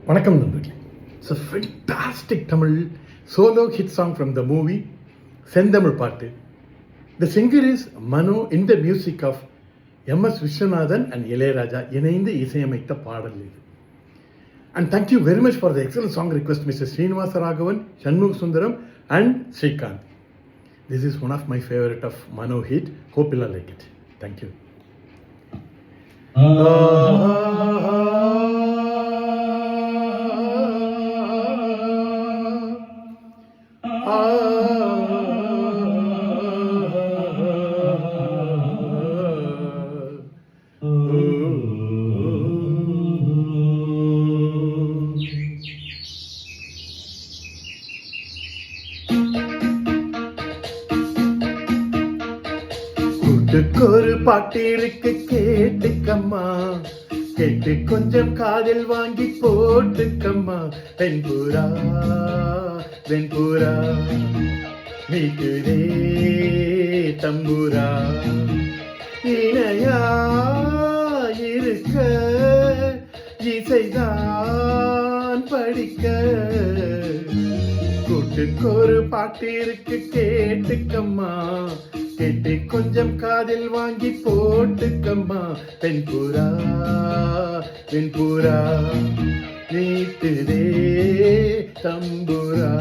வணக்கம் நண்பர்களே. It's a fantastic Tamil solo hit song from the movie செந்தமிழ் பாட்டு. The singer is Mano in the music of M.S. Vishwanathan and Ilayaraja இணைந்து இசையமைத்த பாடல் இது. And thank you very much for the excellent song request, Mr. Srinivasa Raghavan, Shanmugh Sundaram and Srikanth. This is one of my favorite of Mano hit. Hope you'll like it. Thank you. கூட்டுக்கொரு பாட்டு இருக்கு கேட்டுக்கம்மா, கேட்டு கொஞ்சம் காதில் வாங்கி போட்டுக்கம்மா. வெண்புறா வெண்புறா வீட்டுதே தம்புரா, இணையா இருக்க இசைதான் படிக்க. கூட்டுக்கொரு பாட்டு இருக்கு கேட்டுக்கம்மா, கேட்டு கொஞ்சம் காதில் வாங்கி போட்டுக்கம்மா. வெண்புறா வெண்புறா வீட்டுதே தம்புரா.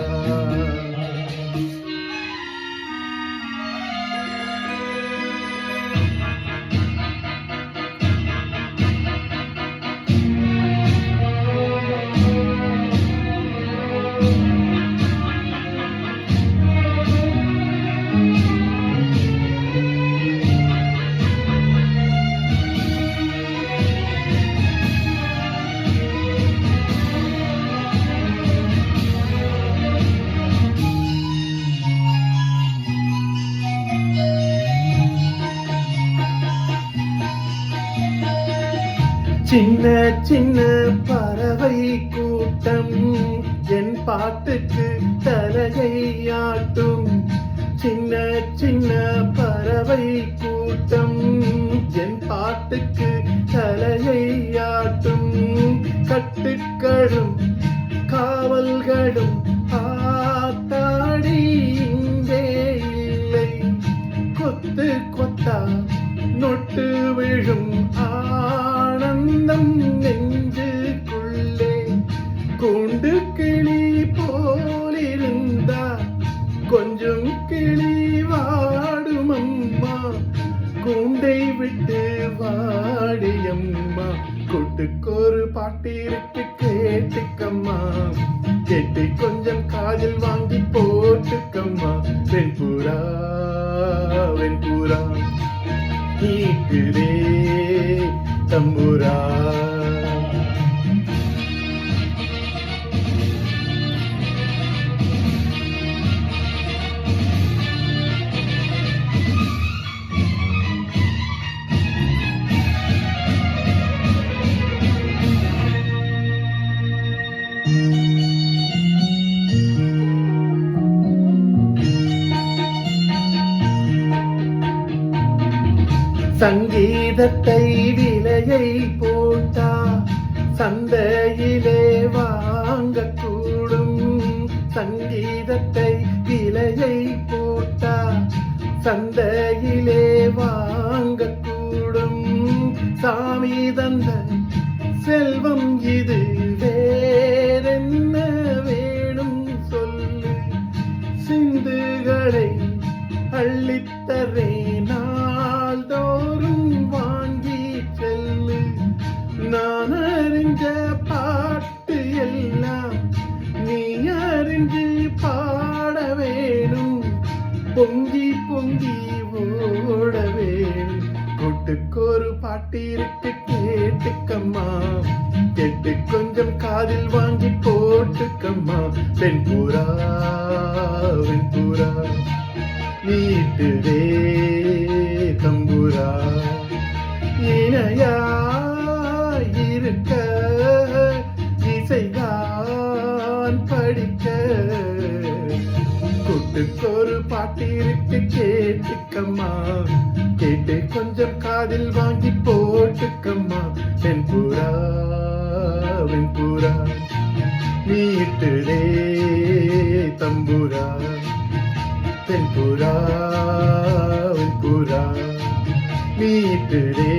சின்ன சின்ன பறவை கூட்டம் என் பாட்டுக்கு தலையை ஆட்டும். சின்ன சின்ன பறவை கூட்டம் என் பாட்டுக்கு தலையை ஆட்டும். கட்டுக்களும் காவல்களும் ஆத்தாடி இங்கே இல்லை. கொத்து கொத்தா நொட்டு விழும் ஆனந்தம் நெஞ்சுக்குள்ளே. கூண்டு கிளி போலிருந்தா கொஞ்சம் கிளி வாடுமம்மா, கூண்டை விட்டு வாடியம்மா. கூட்டுக்கொரு பாட்டு இருக்கு கேட்டுக்கம்மா, கேட்டு கொஞ்சம் காதில் வாங்கி போட்டுக்கம்மா. வெண்புறா வெண்புறா வீட்டுதே தம்புரா. சங்கீதத்தை விலையை போட்டா சந்தையிலே வாங்கக்கூடும். சங்கீதத்தை விலையை போட்டா சந்தையிலே வாங்கக்கூடும். சாமி தந்த செல்வம் இது, வேறென்ன வேணும் சொல்லு. சிந்துகளை அள்ளித்தரே நாள்தோறும் வாங்கி செல்லு. நான் அறிஞ்ச பாட்டு எல்லாம் நீ அறிஞ்சு பாட வேணும். பொங்கி பொங்கி ஓட வேணும். கூட்டுக்கொரு பாட்டு இருக்கு கேட்டுக்கம்மா, கேட்டு கொஞ்சம் காதில் வாங்கி போட்டுக்கம்மா. வெண்புறா வெண்புறா வீட்டுதே தம்புரா, இணையா இருக்க இசைதான் படிக்க. கூட்டுக்கொரு பாட்டு இருக்கு கேட்டுக்கம்மா, கேட்டு கொஞ்சம் காதில் வாங்கி போட்டுக்கம்மா. வெண்புறா வெண்புறா மீட்டுதே தம்புரா தென்புரா வெண்புரா மீட்டுதே